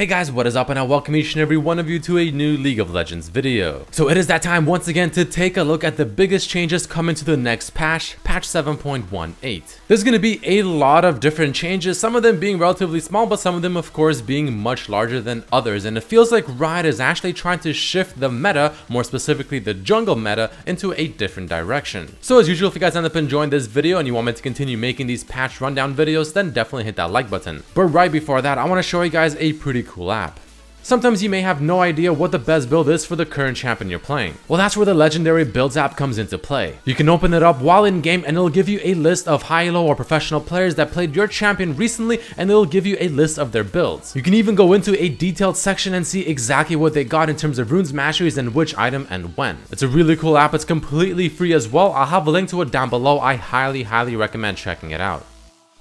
Hey guys, what is up, and I welcome each and every one of you to a new League of Legends video. So it is that time once again to take a look at the biggest changes coming to the next patch 7.18. There's going to be a lot of different changes, some of them being relatively small, but some of them of course being much larger than others, and it feels like Riot is actually trying to shift the meta, more specifically the jungle meta, into a different direction. So as usual, if you guys end up enjoying this video and you want me to continue making these patch rundown videos, then definitely hit that like button. But right before that, I want to show you guys a pretty cool app. Sometimes you may have no idea what the best build is for the current champion you're playing. Well, that's where the Legendary Builds app comes into play. You can open it up while in game and it'll give you a list of high-low or professional players that played your champion recently, and it'll give you a list of their builds. You can even go into a detailed section and see exactly what they got in terms of runes, masteries, and which item and when. It's a really cool app. It's completely free as well. I'll have a link to it down below. I highly recommend checking it out.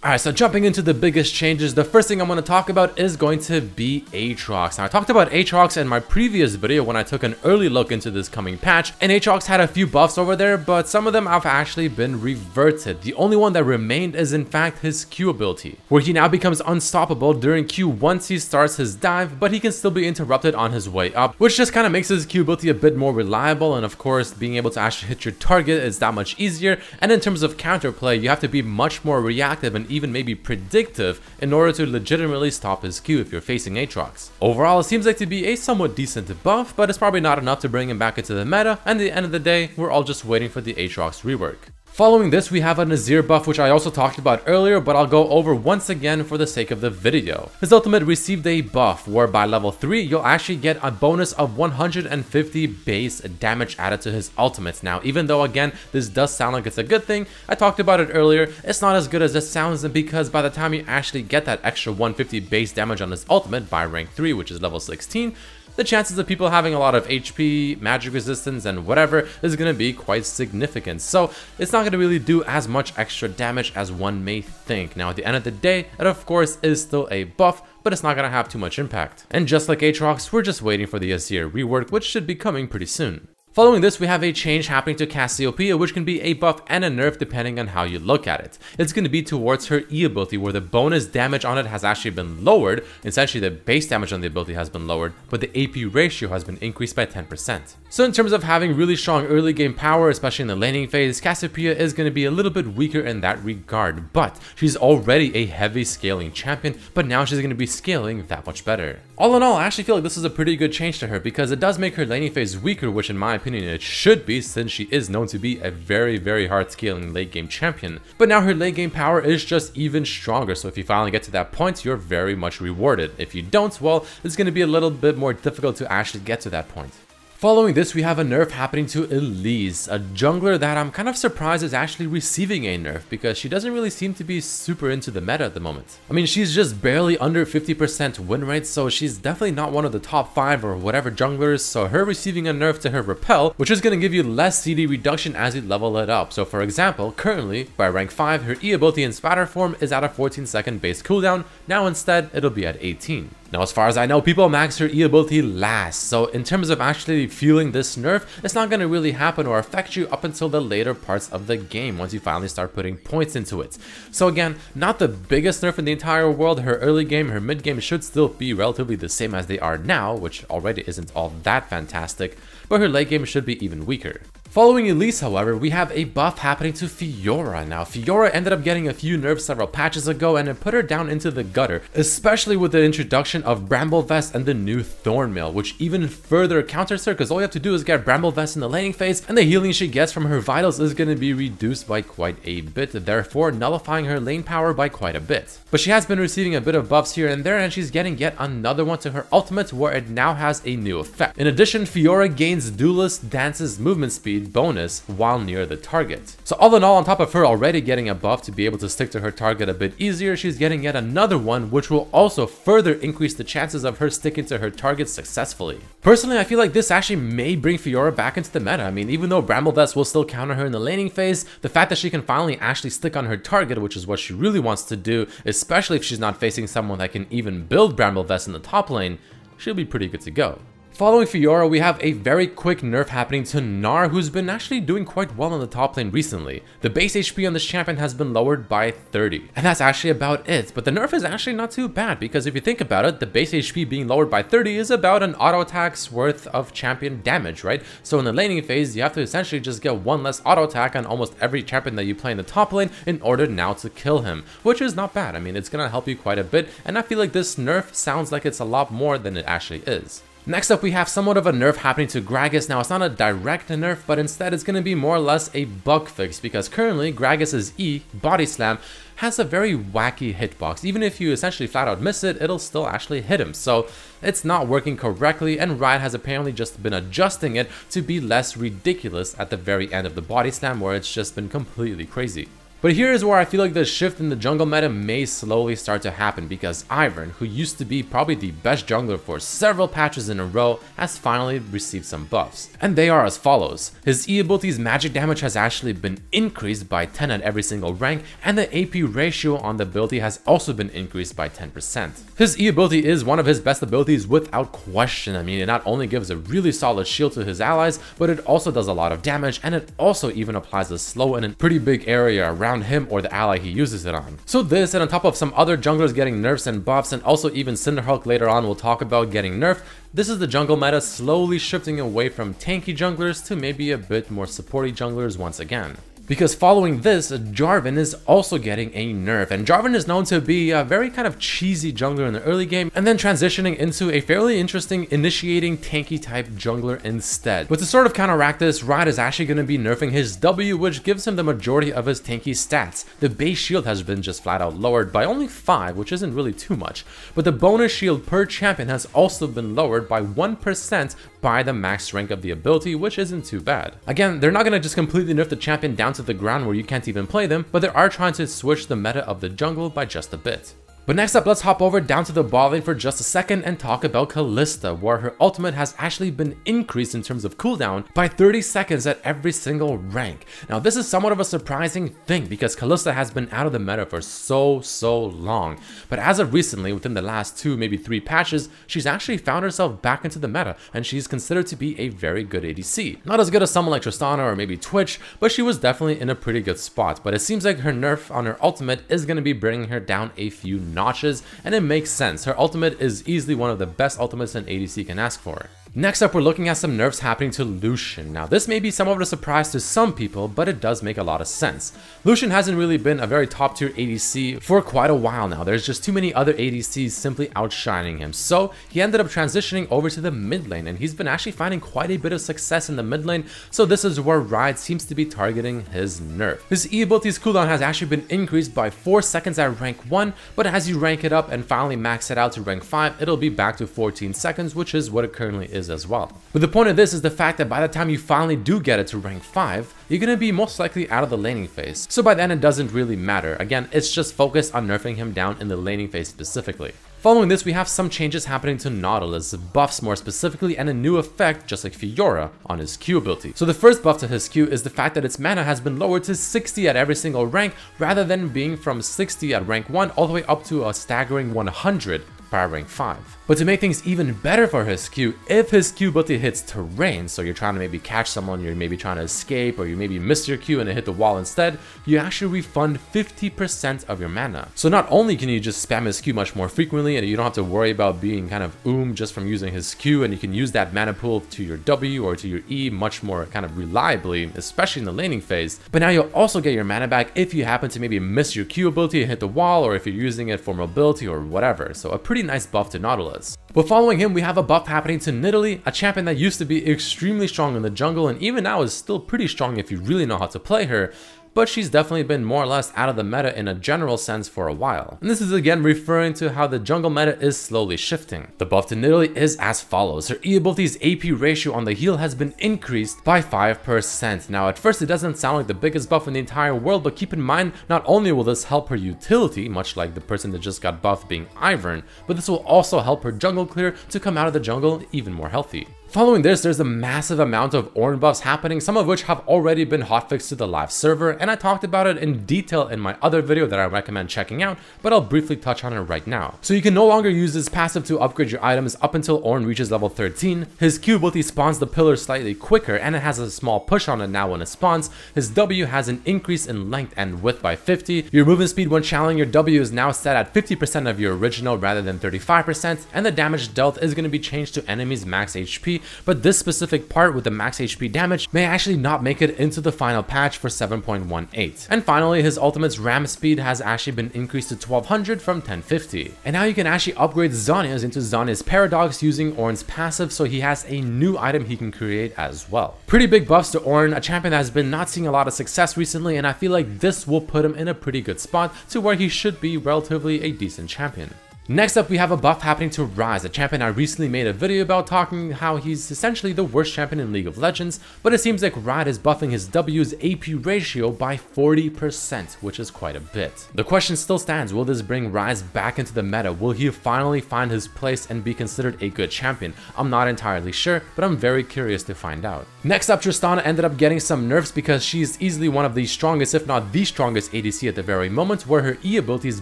Alright, so jumping into the biggest changes, the first thing I'm going to talk about is going to be Aatrox. Now, I talked about Aatrox in my previous video when I took an early look into this coming patch, and Aatrox had a few buffs over there, but some of them have actually been reverted. The only one that remained is in fact his Q ability, where he now becomes unstoppable during Q once he starts his dive, but he can still be interrupted on his way up, which just kind of makes his Q ability a bit more reliable, and of course, being able to actually hit your target is that much easier, and in terms of counterplay, you have to be much more reactive and even maybe predictive in order to legitimately stop his Q if you're facing Aatrox. Overall, it seems like to be a somewhat decent buff, but it's probably not enough to bring him back into the meta, and at the end of the day, we're all just waiting for the Aatrox rework. Following this, we have a Nazir buff, which I also talked about earlier, but I'll go over once again for the sake of the video. His ultimate received a buff, where by level 3, you'll actually get a bonus of 150 base damage added to his ultimates. Now, even though, again, this does sound like it's a good thing, I talked about it earlier, it's not as good as it sounds, because by the time you actually get that extra 150 base damage on his ultimate by rank 3, which is level 16, the chances of people having a lot of HP, magic resistance, and whatever is going to be quite significant. So it's not going to really do as much extra damage as one may think. Now, at the end of the day, it of course is still a buff, but it's not going to have too much impact. And just like Aatrox, we're just waiting for the Azir rework, which should be coming pretty soon. Following this, we have a change happening to Cassiopeia, which can be a buff and a nerf depending on how you look at it. It's going to be towards her E ability, where the bonus damage on it has actually been lowered. Essentially, the base damage on the ability has been lowered, but the AP ratio has been increased by 10%. So in terms of having really strong early game power, especially in the laning phase, Cassiopeia is going to be a little bit weaker in that regard, but she's already a heavy scaling champion, but now she's going to be scaling that much better. All in all, I actually feel like this is a pretty good change to her, because it does make her laning phase weaker, which in my opinion it should be, since she is known to be a very hard scaling late game champion. But now her late game power is just even stronger, so if you finally get to that point, you're very much rewarded. If you don't, well, it's going to be a little bit more difficult to actually get to that point. Following this, we have a nerf happening to Elise, a jungler that I'm kind of surprised is actually receiving a nerf, because she doesn't really seem to be super into the meta at the moment. I mean, she's just barely under 50% win rate, so she's definitely not one of the top 5 or whatever junglers, so her receiving a nerf to her Repel, which is going to give you less CD reduction as you level it up. So for example, currently, by rank 5, her E ability in Spatter form is at a 14-second base cooldown, now instead it'll be at 18. Now, as far as I know, people max her E ability last, so in terms of actually feeling this nerf, it's not going to really happen or affect you up until the later parts of the game, once you finally start putting points into it. So again, not the biggest nerf in the entire world. Her early game, her mid game should still be relatively the same as they are now, which already isn't all that fantastic, but her late game should be even weaker. Following Elise, however, we have a buff happening to Fiora. Now, Fiora ended up getting a few nerfs several patches ago, and it put her down into the gutter, especially with the introduction of Bramble Vest and the new Thornmail, which even further counters her, because all you have to do is get Bramble Vest in the laning phase, and the healing she gets from her vitals is going to be reduced by quite a bit, therefore nullifying her lane power by quite a bit. But she has been receiving a bit of buffs here and there, and she's getting yet another one to her ultimate, where it now has a new effect. In addition, Fiora gains Duelist Dance's movement speed bonus while near the target. So all in all, on top of her already getting a buff to be able to stick to her target a bit easier, she's getting yet another one, which will also further increase the chances of her sticking to her target successfully. Personally, I feel like this actually may bring Fiora back into the meta. I mean, even though Bramble Vest will still counter her in the laning phase, the fact that she can finally actually stick on her target, which is what she really wants to do, especially if she's not facing someone that can even build Bramble Vest in the top lane, she'll be pretty good to go. Following Fiora, we have a very quick nerf happening to Gnar, who's been actually doing quite well in the top lane recently. The base HP on this champion has been lowered by 30, and that's actually about it. But the nerf is actually not too bad, because if you think about it, the base HP being lowered by 30 is about an auto attack's worth of champion damage, right? So in the laning phase, you have to essentially just get one less auto attack on almost every champion that you play in the top lane in order now to kill him, which is not bad. I mean, it's gonna help you quite a bit, and I feel like this nerf sounds like it's a lot more than it actually is. Next up, we have somewhat of a nerf happening to Gragas. Now, it's not a direct nerf, but instead it's going to be more or less a bug fix, because currently Gragas's E, Body Slam, has a very wacky hitbox. Even if you essentially flat out miss it, it'll still actually hit him. So it's not working correctly, and Riot has apparently just been adjusting it to be less ridiculous at the very end of the Body Slam, where it's just been completely crazy. But here is where I feel like the shift in the jungle meta may slowly start to happen, because Ivern, who used to be probably the best jungler for several patches in a row, has finally received some buffs. And they are as follows. His E ability's magic damage has actually been increased by 10 at every single rank, and the AP ratio on the ability has also been increased by 10%. His E ability is one of his best abilities without question. I mean, it not only gives a really solid shield to his allies, but it also does a lot of damage, and it also even applies a slow in a pretty big area around him or the ally he uses it on. So this, and on top of some other junglers getting nerfs and buffs, and also even Cinderhulk later on we'll talk about getting nerfed, this is the jungle meta slowly shifting away from tanky junglers to maybe a bit more supporty junglers once again. Because following this, Jarvan is also getting a nerf, and Jarvan is known to be a very kind of cheesy jungler in the early game, and then transitioning into a fairly interesting initiating tanky type jungler instead. But to sort of counteract this, Riot is actually going to be nerfing his W, which gives him the majority of his tanky stats. The base shield has been just flat out lowered by only 5, which isn't really too much, but the bonus shield per champion has also been lowered by 1% by the max rank of the ability, which isn't too bad. Again, they're not going to just completely nerf the champion down to the ground where you can't even play them, but they are trying to switch the meta of the jungle by just a bit. But next up, let's hop over down to the bot lane for just a second and talk about Kalista, where her ultimate has actually been increased in terms of cooldown by 30 seconds at every single rank. Now this is somewhat of a surprising thing, because Kalista has been out of the meta for so long, but as of recently, within the last 2, maybe 3 patches, she's actually found herself back into the meta, and she's considered to be a very good ADC. Not as good as someone like Tristana or maybe Twitch, but she was definitely in a pretty good spot. But it seems like her nerf on her ultimate is going to be bringing her down a few notches, and it makes sense. Her ultimate is easily one of the best ultimates an ADC can ask for. Next up, we're looking at some nerfs happening to Lucian. Now this may be somewhat of a surprise to some people, but it does make a lot of sense. Lucian hasn't really been a very top tier ADC for quite a while now. There's just too many other ADCs simply outshining him. So he ended up transitioning over to the mid lane, and he's been actually finding quite a bit of success in the mid lane. So this is where Riot seems to be targeting his nerf. His E ability's cooldown has actually been increased by 4 seconds at rank 1, but as you rank it up and finally max it out to rank 5, it'll be back to 14 seconds, which is what it currently is as well. But the point of this is the fact that by the time you finally do get it to rank 5, you're going to be most likely out of the laning phase. So by then it doesn't really matter. Again, it's just focused on nerfing him down in the laning phase specifically. Following this, we have some changes happening to Nautilus Buffs more specifically, and a new effect, just like Fiora, on his Q ability. So the first buff to his Q is the fact that its mana has been lowered to 60 at every single rank, rather than being from 60 at rank 1 all the way up to a staggering 100 by rank 5. But to make things even better for his Q, if his Q ability hits terrain, so you're trying to maybe catch someone, you're maybe trying to escape, or you maybe miss your Q and it hit the wall instead, you actually refund 50% of your mana. So not only can you just spam his Q much more frequently, and you don't have to worry about being kind of just from using his Q, and you can use that mana pool to your W or to your E much more kind of reliably, especially in the laning phase, but now you'll also get your mana back if you happen to maybe miss your Q ability and hit the wall, or if you're using it for mobility or whatever. So a pretty nice buff to Nautilus. But following him, we have a buff happening to Nidalee, a champion that used to be extremely strong in the jungle, and even now is still pretty strong if you really know how to play her. But she's definitely been more or less out of the meta in a general sense for a while. And this is again referring to how the jungle meta is slowly shifting. The buff to Nidalee is as follows. Her E ability's AP ratio on the heal has been increased by 5%. Now at first it doesn't sound like the biggest buff in the entire world, but keep in mind, not only will this help her utility, much like the person that just got buffed being Ivern, but this will also help her jungle clear to come out of the jungle even more healthy. Following this, there's a massive amount of Ornn Buffs happening, some of which have already been hotfixed to the live server, and I talked about it in detail in my other video that I recommend checking out, but I'll briefly touch on it right now. So you can no longer use this passive to upgrade your items up until Ornn reaches level 13. His Q ability spawns the pillar slightly quicker, and it has a small push on it now when it spawns. His W has an increase in length and width by 50. Your movement speed when channeling your W is now set at 50% of your original rather than 35%, and the damage dealt is going to be changed to enemies' max HP, but this specific part with the max HP damage may actually not make it into the final patch for 7.18. And finally, his ultimate's ram speed has actually been increased to 1200 from 1050. And now you can actually upgrade Zhonya's into Zhonya's Paradox using Ornn's passive, so he has a new item he can create as well. Pretty big buffs to Ornn, a champion that has been not seeing a lot of success recently, and I feel like this will put him in a pretty good spot to where he should be relatively a decent champion. Next up, we have a buff happening to Ryze, a champion I recently made a video about talking how he's essentially the worst champion in League of Legends, but it seems like Ryze is buffing his W's AP ratio by 40%, which is quite a bit. The question still stands, will this bring Ryze back into the meta? Will he finally find his place and be considered a good champion? I'm not entirely sure, but I'm very curious to find out. Next up, Tristana ended up getting some nerfs because she's easily one of the strongest, if not the strongest ADC at the very moment, where her E ability's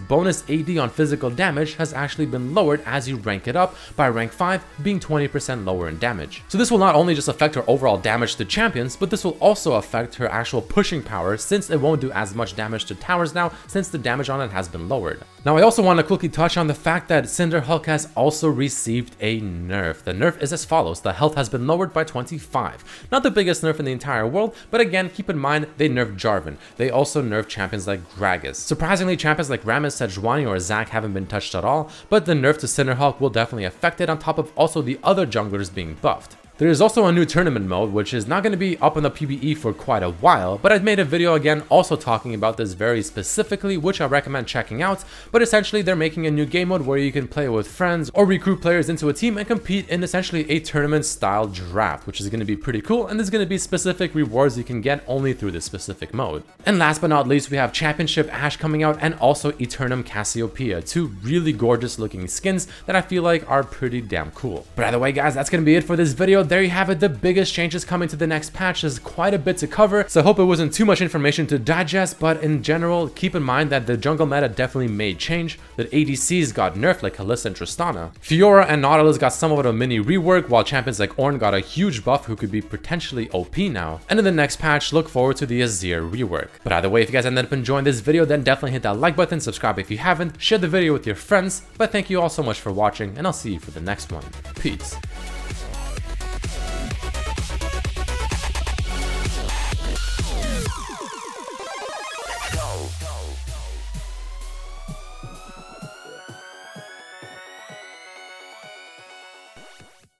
bonus AD on physical damage has actually been lowered as you rank it up, by rank 5 being 20% lower in damage. So this will not only just affect her overall damage to champions, but this will also affect her actual pushing power, since it won't do as much damage to towers now, since the damage on it has been lowered. Now I also want to quickly touch on the fact that Cinderhulk has also received a nerf. The nerf is as follows: the health has been lowered by 25. Not the biggest nerf in the entire world, but again, keep in mind they nerfed Jarvan. They also nerfed champions like Gragas. Surprisingly, champions like Rammus, Sejuani, or Zac haven't been touched at all, but the nerf to Cinderhulk will definitely affect it, on top of also the other junglers being buffed. There is also a new tournament mode, which is not going to be up on the PvE for quite a while, but I've made a video again also talking about this very specifically, which I recommend checking out. But essentially, they're making a new game mode where you can play with friends or recruit players into a team and compete in essentially a tournament style draft, which is going to be pretty cool, and there's going to be specific rewards you can get only through this specific mode. And last but not least, we have Championship Ashe coming out, and also Eternum Cassiopeia, two really gorgeous looking skins that I feel like are pretty damn cool. But either way, guys, that's going to be it for this video. There you have it, the biggest changes coming to the next patch. There's quite a bit to cover, so I hope it wasn't too much information to digest, but in general, keep in mind that the jungle meta definitely made change, that ADCs got nerfed like Kalista and Tristana. Fiora and Nautilus got somewhat of a mini rework, while champions like Ornn got a huge buff who could be potentially OP now. And in the next patch, look forward to the Azir rework. But either way, if you guys ended up enjoying this video, then definitely hit that like button, subscribe if you haven't, share the video with your friends, but thank you all so much for watching, and I'll see you for the next one. Peace.